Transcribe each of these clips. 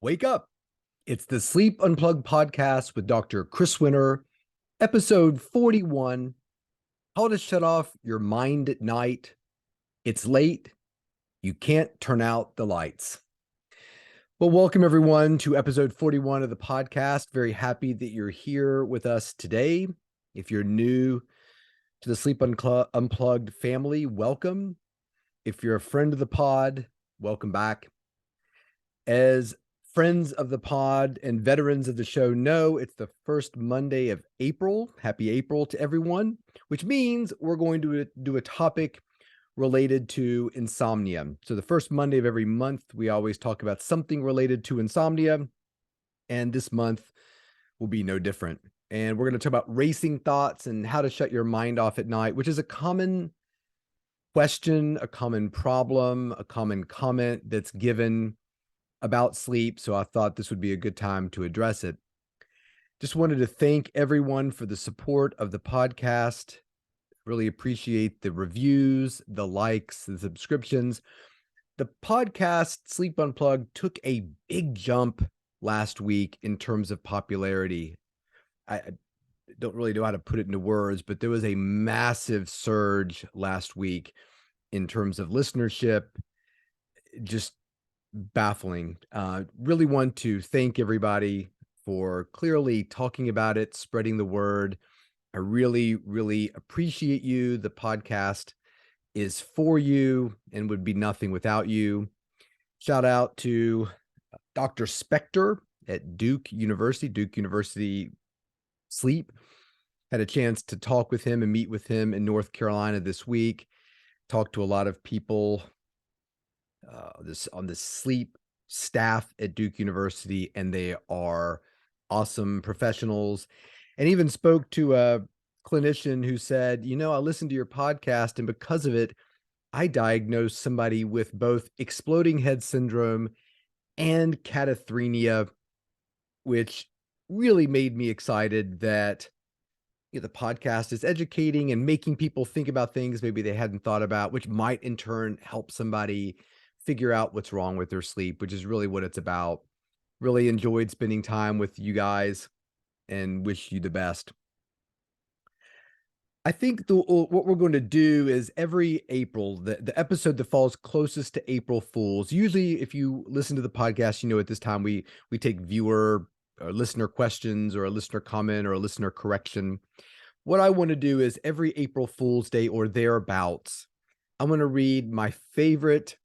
Wake up. It's the Sleep Unplugged podcast with Dr. Chris Winter, episode 41, how to shut off your mind at night. It's late. You can't turn out the lights. Well, welcome everyone to episode 41 of the podcast. Very happy that you're here with us today. If you're new to the Sleep Unplugged family, welcome. If you're a friend of the pod, welcome back. As friends of the pod and veterans of the show know, it's the first Monday of April. Happy April to everyone, which means we're going to do a topic related to insomnia. So the first Monday of every month, we always talk about something related to insomnia. And this month will be no different. And we're going to talk about racing thoughts and how to shut your mind off at night, which is a common question, a common problem, a common comment that's given about sleep. So I thought this would be a good time to address it. Just wanted to thank everyone for the support of the podcast. Really appreciate the reviews, the likes, the subscriptions. The podcast Sleep Unplugged took a big jump last week in terms of popularity. I don't really know how to put it into words, but there was a massive surge last week in terms of listenership. Just baffling. Really want to thank everybody for clearly talking about it, spreading the word. I really, really appreciate you. The podcast is for you and would be nothing without you. Shout out to Dr. Spector at Duke University Sleep. Had a chance to talk with him and meet with him in North Carolina this week. Talked to a lot of people on the sleep staff at Duke University, and they are awesome professionals. And even spoke to a clinician who said, I listened to your podcast, and because of it, I diagnosed somebody with both exploding head syndrome and cataphrenia, which really made me excited that the podcast is educating and making people think about things maybe they hadn't thought about, which might in turn help somebody figure out what's wrong with their sleep, which is really what it's about. Really enjoyed spending time with you guys and wish you the best. I think what we're going to do is every April, the episode that falls closest to April Fools. Usually, if you listen to the podcast, at this time we take viewer or listener questions or a listener comment or a listener correction. What I want to do is every April Fool's Day or thereabouts, I'm going to read my favorite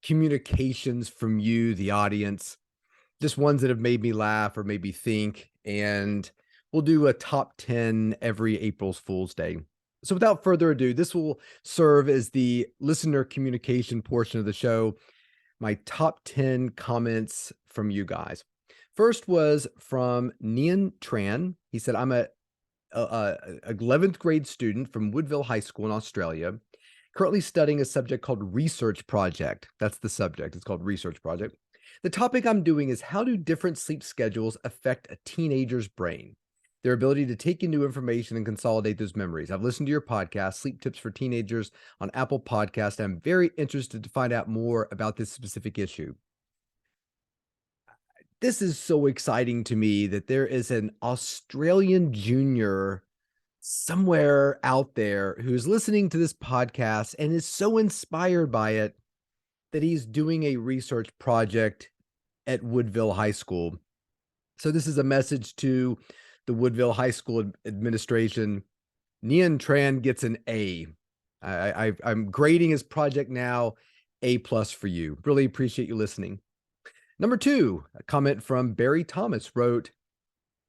communications from you, the audience, just ones that have made me laugh or made me think, and we'll do a top 10 every April's Fool's Day. So without further ado, this will serve as the listener communication portion of the show. My top 10 comments from you guys. First was from Nian Tran. He said, I'm a 11th grade student from Woodville High School in Australia, currently studying a subject called research project. That's the subject. It's called research project. The topic I'm doing is how do different sleep schedules affect a teenager's brain, their ability to take in new information and consolidate those memories. I've listened to your podcast, Sleep Tips for Teenagers, on Apple Podcast. I'm very interested to find out more about this specific issue. This is so exciting to me that there is an Australian junior somewhere out there who's listening to this podcast and is so inspired by it that he's doing a research project at Woodville High School. So this is a message to the Woodville High School administration. Nian Tran gets an A. I'm grading his project now, A+ for you. Really appreciate you listening. Number 2, a comment from Barry Thomas wrote,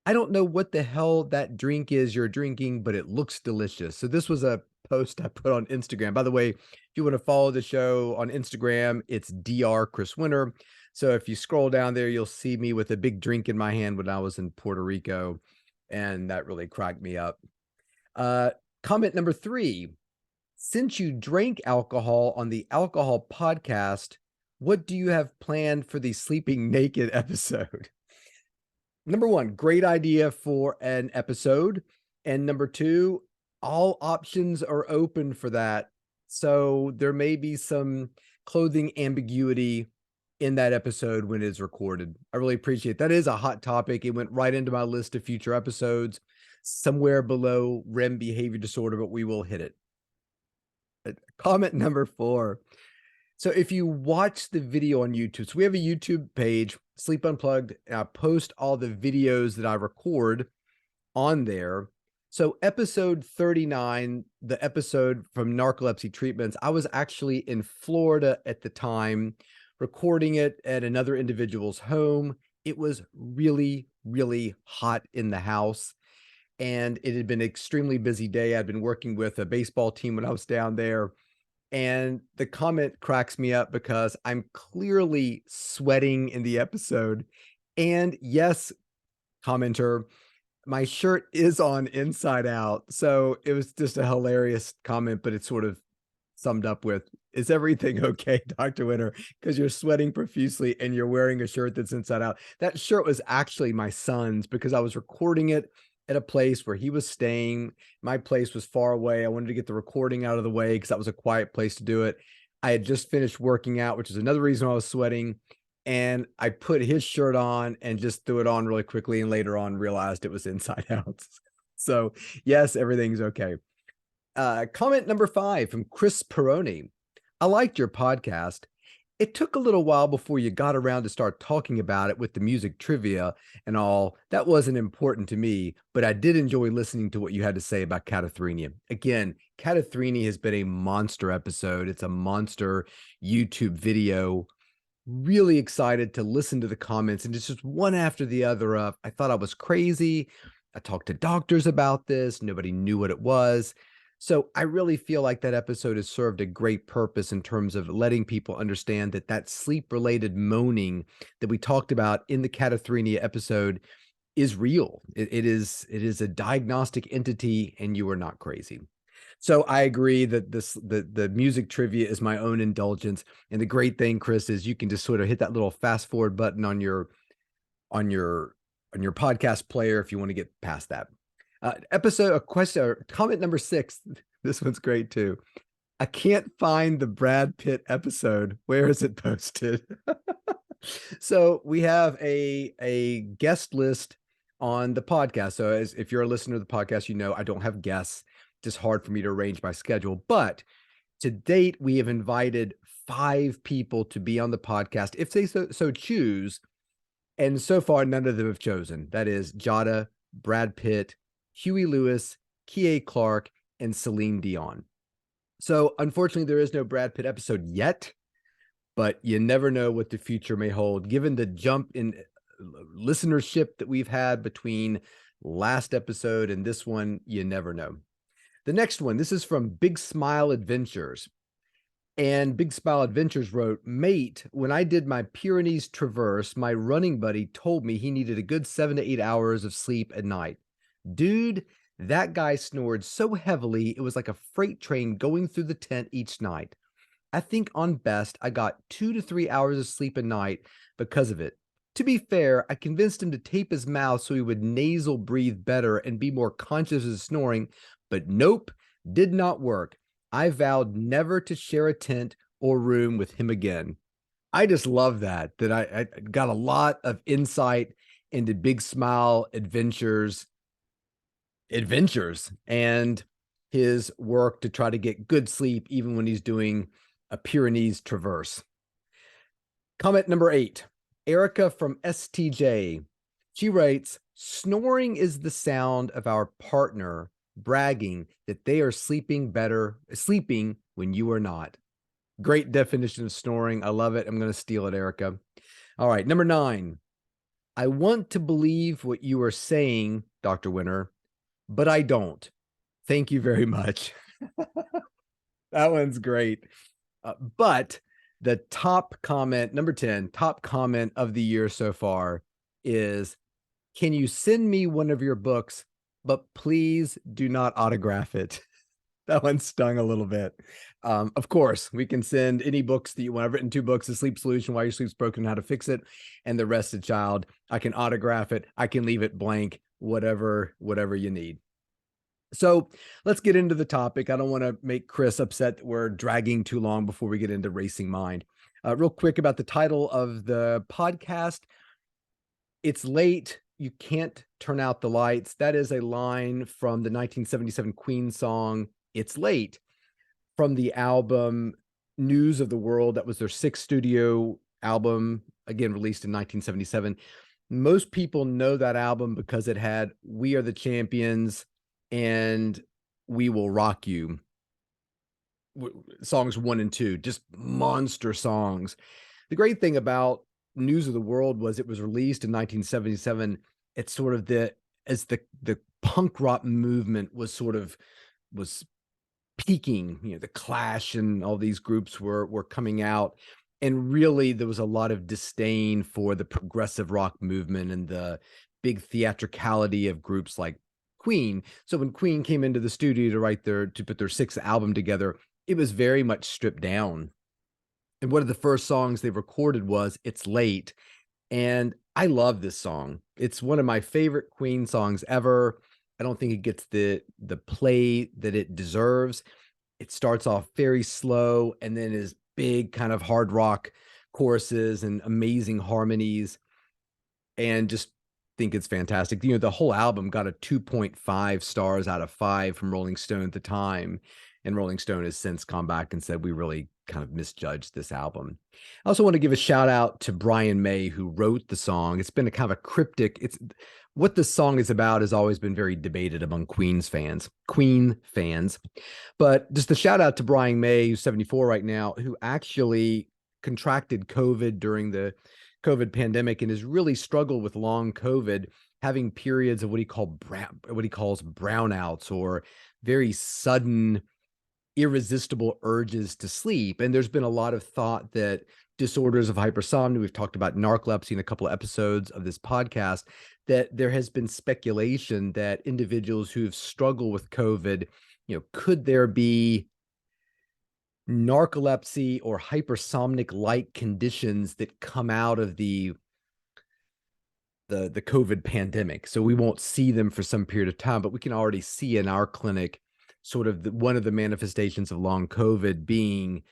I don't know what the hell that drink is you're drinking, but it looks delicious. So this was a post I put on Instagram. By the way, if you want to follow the show on Instagram, it's Dr. Chris Winter. So if you scroll down there, you'll see me with a big drink in my hand when I was in Puerto Rico. And that really cracked me up. Comment number 3, since you drank alcohol on the alcohol podcast, what do you have planned for the sleeping naked episode? Number 1, great idea for an episode. And number 2, all options are open for that. So there may be some clothing ambiguity in that episode when it's recorded. I really appreciate it. That is a hot topic. It went right into my list of future episodes, somewhere below REM behavior disorder, but we will hit it. Comment number 4. So if you watch the video on YouTube, so we have a YouTube page, Sleep Unplugged, and I post all the videos that I record on there. So episode 39, the episode from narcolepsy treatments, I was actually in Florida at the time, recording it at another individual's home. It was really, really hot in the house, and it had been an extremely busy day. I'd been working with a baseball team when I was down there. And the comment cracks me up because I'm clearly sweating in the episode. And yes, commenter, my shirt is on inside out. So it was just a hilarious comment, but it's sort of summed up with, is everything okay, Dr. Winter? Because you're sweating profusely and you're wearing a shirt that's inside out. That shirt was actually my son's because I was recording it at a place where he was staying. My place was far away. I wanted to get the recording out of the way because that was a quiet place to do it. I had just finished working out, which is another reason I was sweating. And I put his shirt on and just threw it on really quickly. And later on realized it was inside out. So yes, everything's okay. Comment number 5 from Chris Peroni. I liked your podcast. It took a little while before you got around to start talking about it with the music trivia and all. That wasn't important to me, but I did enjoy listening to what you had to say about Cataphrenia. Again, Cataphrenia has been a monster episode. It's a monster YouTube video. Really excited to listen to the comments, and it's just one after the other of, I thought I was crazy. I talked to doctors about this. Nobody knew what it was. So I really feel like that episode has served a great purpose in terms of letting people understand that that sleep-related moaning that we talked about in the Cataphrenia episode is real. It is a diagnostic entity, and you are not crazy. So I agree that the music trivia is my own indulgence. And the great thing, Chris, is you can just sort of hit that little fast forward button on your podcast player if you want to get past that. Comment number 6. This one's great too. I can't find the Brad Pitt episode. Where is it posted? So we have a guest list on the podcast. So if you're a listener to the podcast, you know I don't have guests. Just hard for me to arrange my schedule. But to date, we have invited 5 people to be on the podcast if they so choose. And so far, none of them have chosen. That is Jada, Brad Pitt, Huey Lewis, Kie Clark, and Celine Dion. So unfortunately, there is no Brad Pitt episode yet, but you never know what the future may hold. Given the jump in listenership that we've had between last episode and this one, you never know. The next one, this is from Big Smile Adventures. And Big Smile Adventures wrote, mate, when I did my Pyrenees Traverse, my running buddy told me he needed a good 7 to 8 hours of sleep at night. Dude, that guy snored so heavily, it was like a freight train going through the tent each night. I think on best, I got 2 to 3 hours of sleep a night because of it. To be fair, I convinced him to tape his mouth so he would nasal breathe better and be more conscious of snoring, but nope, did not work. I vowed never to share a tent or room with him again. I just love that I got a lot of insight into Big Smile Adventures and his work to try to get good sleep even when he's doing a Pyrenees Traverse. Comment number 8, Erica from STJ. She writes, snoring is the sound of our partner bragging that they are sleeping when you are not. Great definition of snoring. I love it. I'm going to steal it, Erica. All right. Number 9. I want to believe what you are saying, Dr. Winter, but I don't. Thank you very much. That one's great. But the top comment, number 10, top comment of the year so far is, can you send me one of your books, but please do not autograph it? That one stung a little bit. Of course, we can send any books that you want. I've written 2 books, The Sleep Solution, Why Your Sleep's Broken, and How to Fix It, and The Rested Child. I can autograph it. I can leave it blank, whatever you need. So let's get into the topic. I don't want to make Chris upset that we're dragging too long before we get into Racing Mind. Real quick about the title of the podcast. It's late. You can't turn out the lights. That is a line from the 1977 Queen song, It's Late, from the album News of the World. That was their sixth studio album, again, released in 1977. Most people know that album because it had We Are the Champions and We Will Rock You. Songs 1 and 2, just monster songs. The great thing about News of the World was it was released in 1977. It's sort of as the punk rock movement was peaking, the Clash and all these groups were coming out. And really there was a lot of disdain for the progressive rock movement and the big theatricality of groups like Queen. So when Queen came into the studio to put their sixth album together, it was very much stripped down. And one of the first songs they recorded was It's Late. And I love this song. It's one of my favorite Queen songs ever. I don't think it gets the play that it deserves. It starts off very slow and then is big kind of hard rock choruses and amazing harmonies, and just think it's fantastic. The whole album got a 2.5 stars out of 5 from Rolling Stone at the time. And Rolling Stone has since come back and said, we really kind of misjudged this album. I also want to give a shout out to Brian May, who wrote the song. It's been a kind of a cryptic, what this song is about has always been very debated among Queen fans. But just a shout out to Brian May, who's 74 right now, who actually contracted COVID during the COVID pandemic and has really struggled with long COVID, having periods of what he calls brownouts, or very sudden, irresistible urges to sleep. And there's been a lot of thought that disorders of hypersomnia, we've talked about narcolepsy in a couple of episodes of this podcast, that there has been speculation that individuals who have struggled with COVID, could there be narcolepsy or hypersomnic-like conditions that come out of the COVID pandemic. So we won't see them for some period of time, but we can already see in our clinic sort of one of the manifestations of long COVID being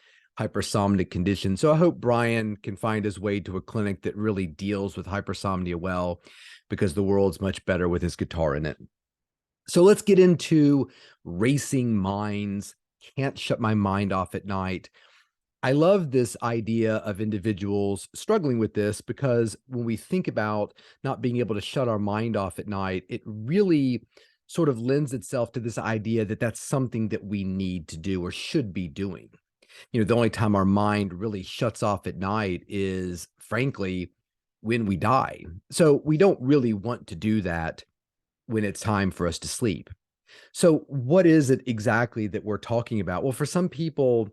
hypersomnic conditions. So I hope Brian can find his way to a clinic that really deals with hypersomnia well, because the world's much better with his guitar in it. So let's get into Racing Minds. Can't shut my mind off at night. I love this idea of individuals struggling with this, because when we think about not being able to shut our mind off at night, it really sort of lends itself to this idea that that's something that we need to do or should be doing. The only time our mind really shuts off at night is, frankly, when we die. So we don't really want to do that when it's time for us to sleep. So what is it exactly that we're talking about? Well, for some people,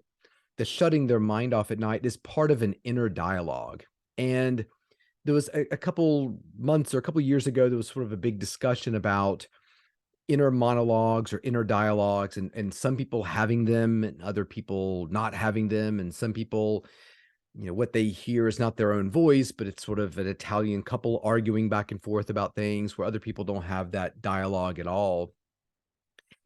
the shutting their mind off at night is part of an inner dialogue. And there was a couple months or a couple years ago, there was sort of a big discussion about inner monologues or inner dialogues, and some people having them and other people not having them. And some people, what they hear is not their own voice, but it's sort of an Italian couple arguing back and forth about things, where other people don't have that dialogue at all.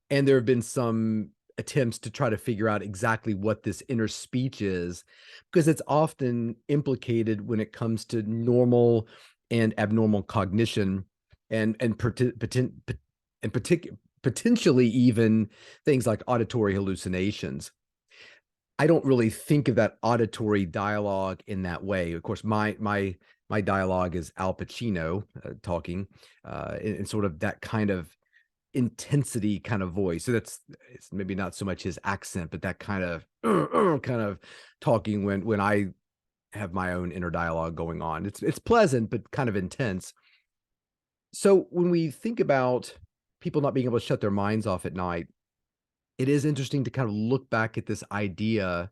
And there have been some attempts to try to figure out exactly what this inner speech is, because it's often implicated when it comes to normal and abnormal cognition, and potentially even things like auditory hallucinations. I don't really think of that auditory dialogue in that way. Of course, my dialogue is Al Pacino talking in sort of that kind of intensity kind of voice. So it's maybe not so much his accent, but that kind of talking when I have my own inner dialogue going on. It's pleasant, but kind of intense. So when we think about people not being able to shut their minds off at night, it is interesting to kind of look back at this idea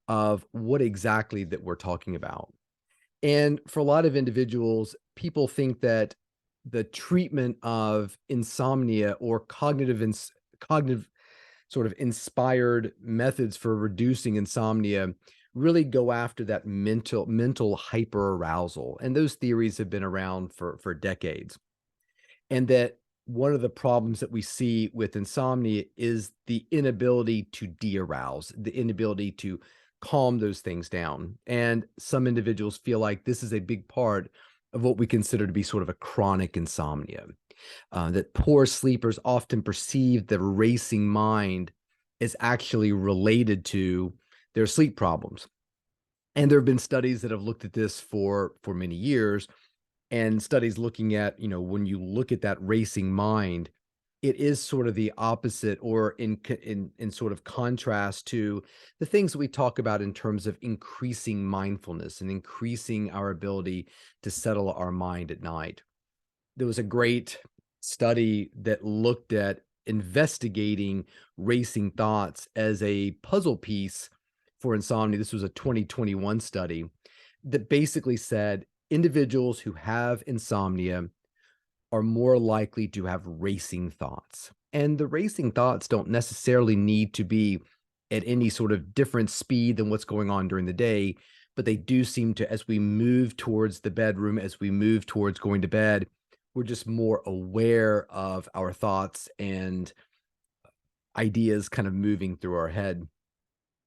of what exactly that we're talking about. And for a lot of individuals, people think that the treatment of insomnia or cognitive sort of inspired methods for reducing insomnia really go after that mental hyperarousal. And those theories have been around for decades. And that one of the problems that we see with insomnia is the inability to de-arouse, the inability to calm those things down. And some individuals feel like this is a big part of what we consider to be sort of a chronic insomnia. That poor sleepers often perceive the racing mind as actually related to their sleep problems. And there have been studies that have looked at this for many years, and studies looking at, when you look at that racing mind, it is sort of the opposite, or in sort of contrast to the things that we talk about in terms of increasing mindfulness and increasing our ability to settle our mind at night. There was a great study that looked at investigating racing thoughts as a puzzle piece for insomnia. This was a 2021 study that basically said individuals who have insomnia are more likely to have racing thoughts. And the racing thoughts don't necessarily need to be at any sort of different speed than what's going on during the day, but they do seem to, as we move towards the bedroom, as we move towards going to bed, we're just more aware of our thoughts and ideas kind of moving through our head.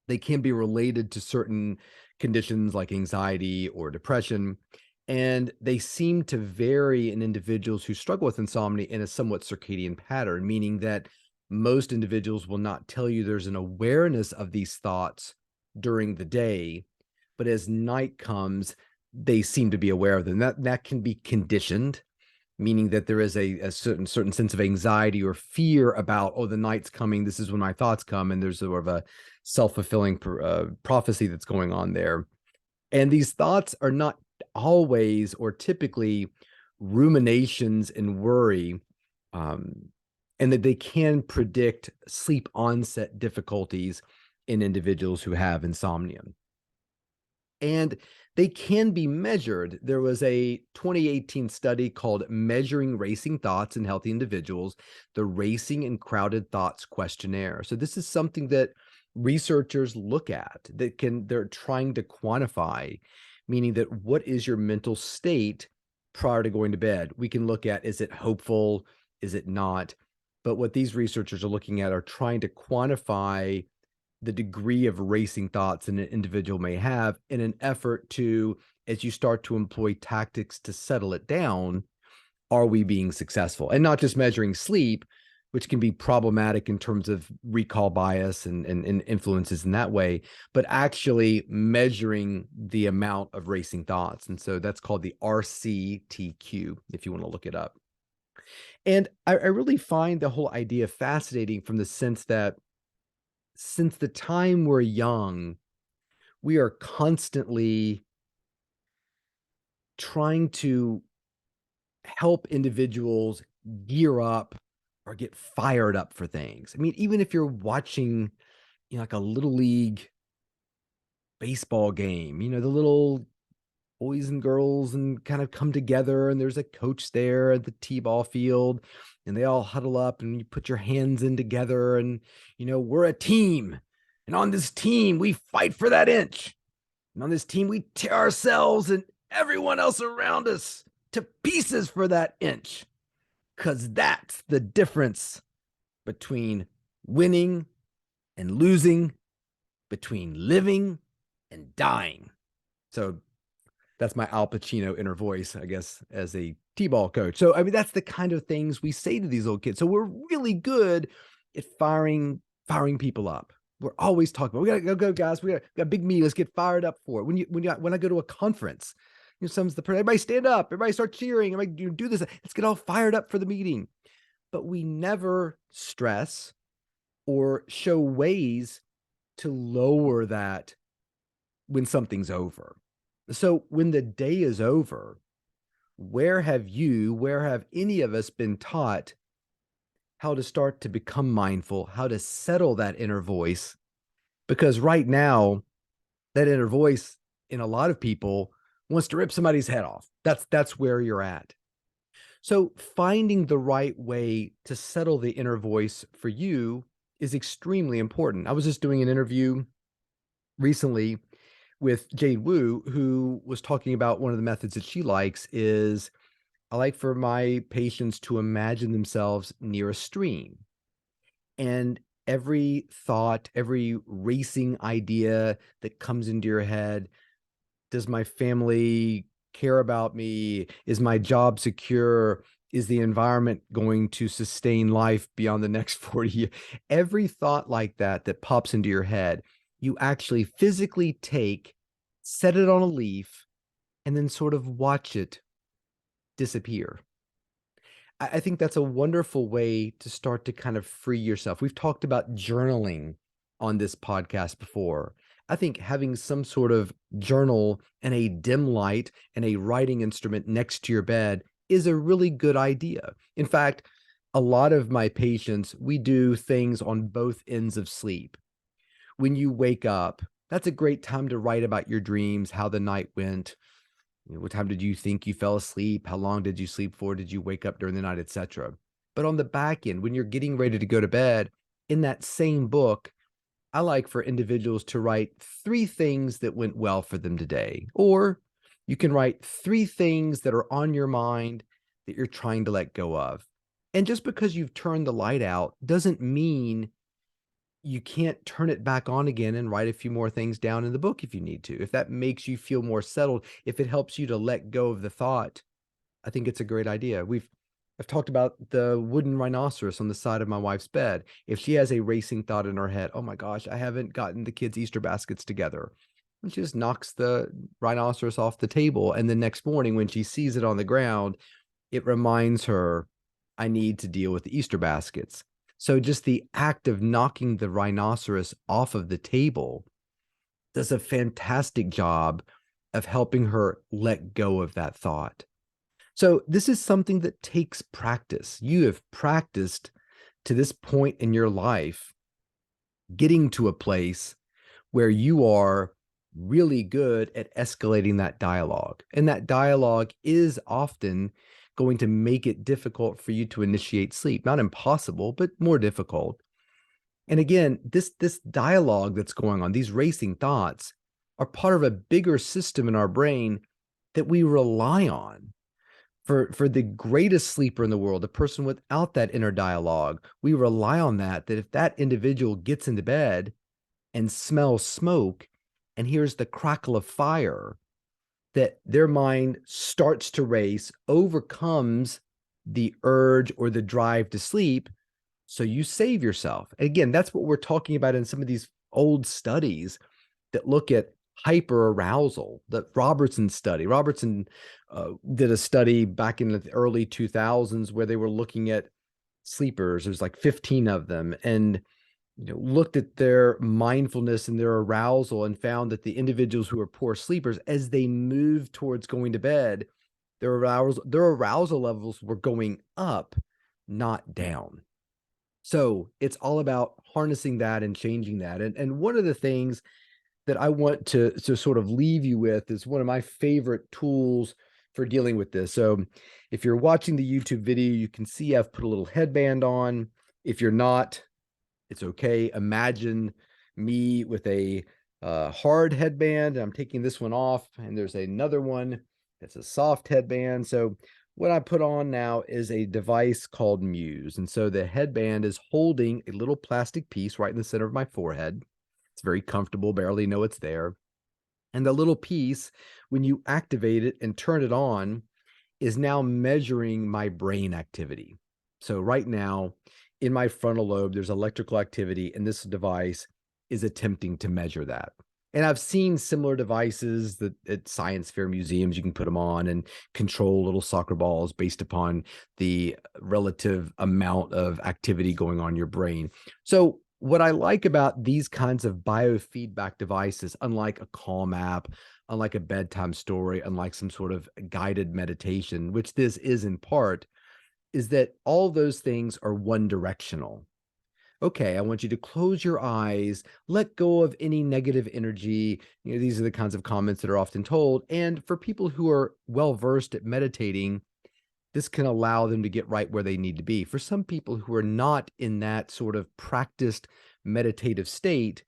They can be related to certain conditions like anxiety or depression, and they seem to vary in individuals who struggle with insomnia in a somewhat circadian pattern, meaning that most individuals will not tell you there's an awareness of these thoughts during the day, but as night comes, they seem to be aware of them. That can be conditioned, meaning that there is a certain sense of anxiety or fear about, oh, the night's coming, this is when my thoughts come, and there's sort of a self-fulfilling prophecy that's going on there. And these thoughts are not always or typically ruminations and worry, and that they can predict sleep onset difficulties in individuals who have insomnia. And they can be measured. There was a 2018 study called Measuring Racing Thoughts in Healthy Individuals, the Racing and Crowded Thoughts Questionnaire. So this is something that researchers look at, they're trying to quantify, meaning that what is your mental state prior to going to bed? We can look at, is it hopeful? Is it not? But what these researchers are looking at are trying to quantify the degree of racing thoughts an individual may have in an effort to, as you start to employ tactics to settle it down, are we being successful? And not just measuring sleep, which can be problematic in terms of recall bias and influences in that way, but actually measuring the amount of racing thoughts. And so that's called the RCTQ, if you want to look it up. And I really find the whole idea fascinating from the sense that since the time we're young, we are constantly trying to help individuals gear up or get fired up for things. I mean, even if you're watching, like a little league baseball game, the little boys and girls and kind of come together, and there's a coach there at the t-ball field, and they all huddle up and you put your hands in together, and we're a team, and on this team we fight for that inch, and on this team we tear ourselves and everyone else around us to pieces for that inch, because that's the difference between winning and losing, between living and dying. So that's my Al Pacino inner voice, I guess, as a t-ball coach. So, I mean, that's the kind of things we say to these little kids. So we're really good at firing people up. We're always talking about, we gotta go, guys. We got a big meeting. Let's get fired up for it. When I go to a conference, everybody stand up, everybody start cheering, everybody do this. Let's get all fired up for the meeting. But we never stress or show ways to lower that when something's over. So when the day is over, where have any of us been taught how to start to become mindful, how to settle that inner voice? Because right now, that inner voice in a lot of people wants to rip somebody's head off. That's where you're at. So finding the right way to settle the inner voice for you is extremely important. I was just doing an interview recently with Jade Wu, who was talking about one of the methods that she likes is I like for my patients to imagine themselves near a stream, and every thought, every racing idea that comes into your head, does my family care about me? Is my job secure? Is the environment going to sustain life beyond the next 40 years? Every thought like that that pops into your head, you actually physically take, set it on a leaf, and then sort of watch it disappear. I think that's a wonderful way to start to kind of free yourself. We've talked about journaling on this podcast before. I think having some sort of journal and a dim light and a writing instrument next to your bed is a really good idea. In fact, a lot of my patients, we do things on both ends of sleep. When you wake up, that's a great time to write about your dreams, how the night went. What time did you think you fell asleep? How long did you sleep for? Did you wake up during the night, etc.? But on the back end, when you're getting ready to go to bed, in that same book, I like for individuals to write 3 things that went well for them today. Or you can write 3 things that are on your mind that you're trying to let go of. And just because you've turned the light out doesn't mean you can't turn it back on again and write a few more things down in the book if you need to. If that makes you feel more settled, if it helps you to let go of the thought, I think it's a great idea. I've talked about the wooden rhinoceros on the side of my wife's bed. If she has a racing thought in her head, oh my gosh, I haven't gotten the kids' Easter baskets together. And she just knocks the rhinoceros off the table. And the next morning, when she sees it on the ground, it reminds her, I need to deal with the Easter baskets. So just the act of knocking the rhinoceros off of the table does a fantastic job of helping her let go of that thought. So this is something that takes practice. You have practiced to this point in your life, getting to a place where you are really good at escalating that dialogue. And that dialogue is often going to make it difficult for you to initiate sleep. Not impossible, but more difficult. And again, this dialogue that's going on, these racing thoughts are part of a bigger system in our brain that we rely on. For the greatest sleeper in the world, a person without that inner dialogue, we rely on that if that individual gets into bed and smells smoke and hears the crackle of fire, that their mind starts to race, overcomes the urge or the drive to sleep. So you save yourself. And again, that's what we're talking about in some of these old studies that look at hyperarousal, the Robertson study. Robertson did a study back in the early 2000s where they were looking at sleepers. There's like 15 of them, and looked at their mindfulness and their arousal and found that the individuals who were poor sleepers, as they moved towards going to bed, their arousal levels were going up, not down. So it's all about harnessing that and changing that. And one of the things that I want to sort of leave you with is one of my favorite tools for dealing with this. So if you're watching the YouTube video, you can see I've put a little headband on. If you're not, it's okay. Imagine me with a hard headband. I'm taking this one off, and there's another one that's a soft headband. So what I put on now is a device called Muse. And so the headband is holding a little plastic piece right in the center of my forehead. It's very comfortable, barely know it's there. And the little piece, when you activate it and turn it on, is now measuring my brain activity. So right now, in my frontal lobe, there's electrical activity, and this device is attempting to measure that. And I've seen similar devices that at science fair museums, you can put them on and control little soccer balls based upon the relative amount of activity going on in your brain. So what I like about these kinds of biofeedback devices, unlike a Calm app, unlike a bedtime story, unlike some sort of guided meditation, which this is in part, is that all those things are one directional. Okay, I want you to close your eyes, let go of any negative energy. These are the kinds of comments that are often told. And for people who are well versed at meditating, this can allow them to get right where they need to be. For some people who are not in that sort of practiced meditative state,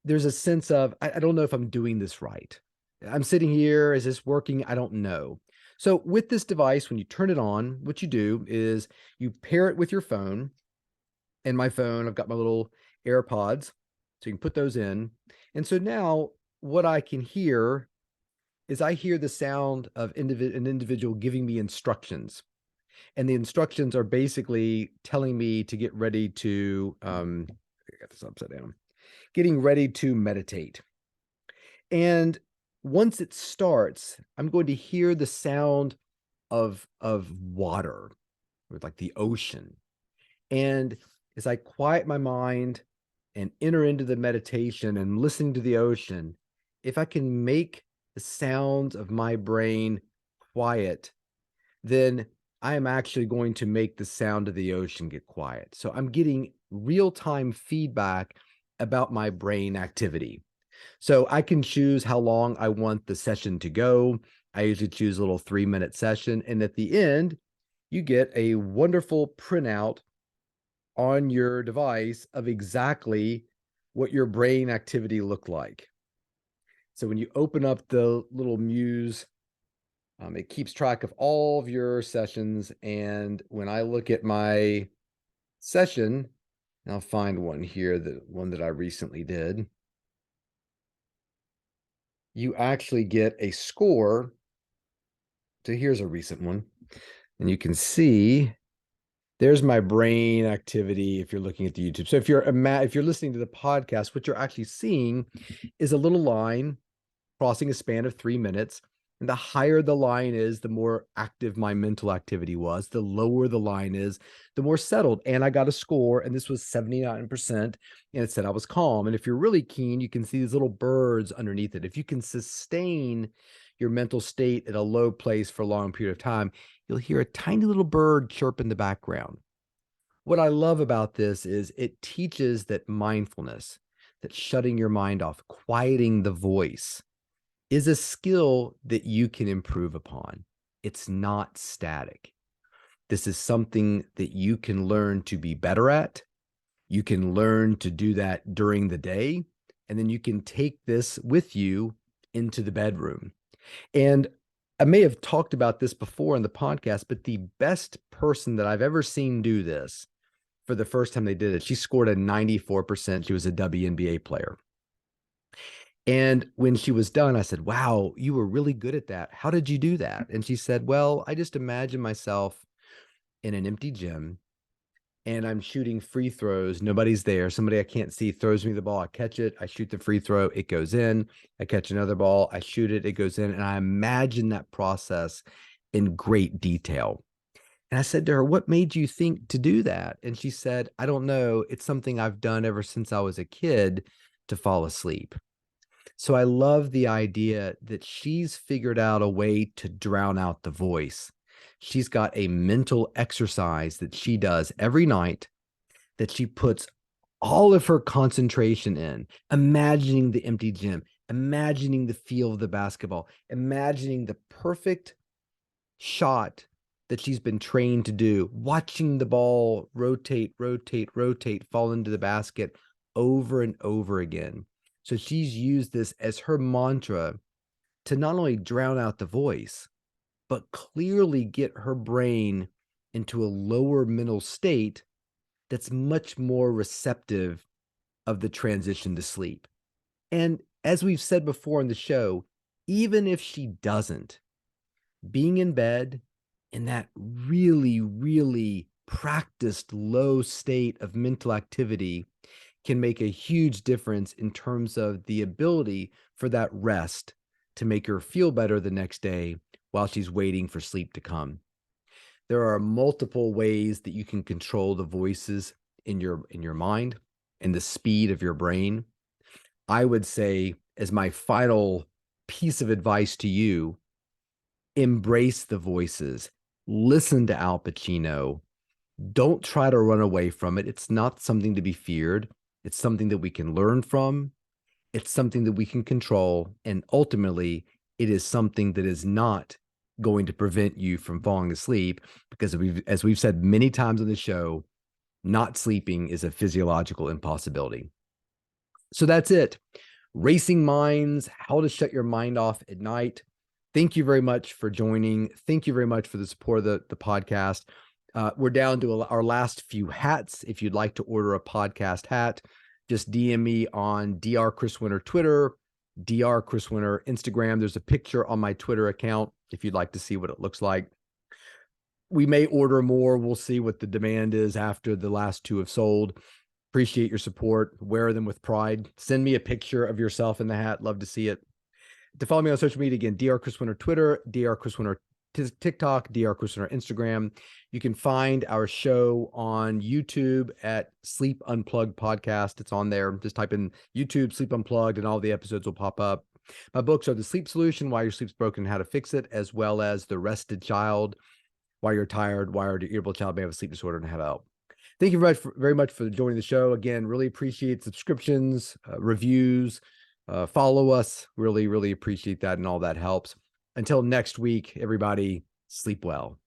there's a sense of, I don't know if I'm doing this right. I'm sitting here, is this working? I don't know. So with this device, when you turn it on, what you do is you pair it with your phone. And my phone, I've got my little AirPods, so you can put those in. And so now what I can hear is I hear the sound of an individual giving me instructions. And the instructions are basically telling me to get ready to, I got this upside down, getting ready to meditate. And once it starts, I'm going to hear the sound of water, or like the ocean. And as I quiet my mind and enter into the meditation and listening to the ocean, if I can make the sounds of my brain quiet, then I am actually going to make the sound of the ocean get quiet. So I'm getting real-time feedback about my brain activity. So I can choose how long I want the session to go. I usually choose a little 3-minute session. And at the end, you get a wonderful printout on your device of exactly what your brain activity looked like. So when you open up the little Muse, it keeps track of all of your sessions. And when I look at my session, I'll find one here, the one that I recently did. You actually get a score. So here's a recent one. And you can see there's my brain activity if you're looking at the YouTube. So if you're listening to the podcast, what you're actually seeing is a little line crossing a span of 3 minutes. And the higher the line is, the more active my mental activity was. The lower the line is, the more settled. And I got a score, and this was 79%. And it said I was calm. And if you're really keen, you can see these little birds underneath it. If you can sustain your mental state at a low place for a long period of time, you'll hear a tiny little bird chirp in the background. What I love about this is it teaches that mindfulness, that shutting your mind off, quieting the voice, is a skill that you can improve upon. It's not static. This is something that you can learn to be better at. You can learn to do that during the day, and then you can take this with you into the bedroom. And I may have talked about this before in the podcast, but the best person that I've ever seen do this for the first time they did it, she scored a 94%. She was a WNBA player. And when she was done, I said, wow, you were really good at that. How did you do that? And she said, well, I just imagine myself in an empty gym and I'm shooting free throws. Nobody's there. Somebody I can't see throws me the ball. I catch it. I shoot the free throw. It goes in. I catch another ball. I shoot it. It goes in. And I imagine that process in great detail. And I said to her, what made you think to do that? And she said, I don't know. It's something I've done ever since I was a kid to fall asleep. So I love the idea that she's figured out a way to drown out the voice. She's got a mental exercise that she does every night that she puts all of her concentration in, imagining the empty gym, imagining the feel of the basketball, imagining the perfect shot that she's been trained to do, watching the ball rotate, rotate, rotate, fall into the basket over and over again. So she's used this as her mantra to not only drown out the voice, but clearly get her brain into a lower mental state that's much more receptive of the transition to sleep. And as we've said before in the show, even if she doesn't, being in bed in that really, really practiced low state of mental activity can make a huge difference in terms of the ability for that rest to make her feel better the next day while she's waiting for sleep to come. There are multiple ways that you can control the voices in your mind and the speed of your brain. I would say, as my final piece of advice to you, embrace the voices. Listen to Al Pacino. Don't try to run away from it. It's not something to be feared. It's something that we can learn from. It's something that we can control. And ultimately, it is something that is not going to prevent you from falling asleep, because as we've said many times on the show, not sleeping is a physiological impossibility. So that's it. Racing minds, how to shut your mind off at night. Thank you very much for joining. Thank you very much for the support of the podcast. We're down to our last few hats. If you'd like to order a podcast hat, just DM me on Dr. Chris Winter Twitter, Dr. Chris Winter Instagram. There's a picture on my Twitter account if you'd like to see what it looks like. We may order more. We'll see what the demand is after the last two have sold. Appreciate your support. Wear them with pride. Send me a picture of yourself in the hat. Love to see it. To follow me on social media, again, Dr. Chris Winter Twitter, Dr. Chris Winter TikTok, Dr. Chris Winter Instagram. You can find our show on YouTube at Sleep Unplugged Podcast. It's on there. Just type in YouTube Sleep Unplugged and all the episodes will pop up. My books are The Sleep Solution, Why Your Sleep's Broken and How to Fix It, as well as The Rested Child, Why You're Tired, Why Your Irritable Child May Have a Sleep Disorder and How to Help. Thank you very much for joining the show. Again, really appreciate subscriptions, reviews, follow us. Really, really appreciate that, and all that helps. Until next week, everybody, sleep well.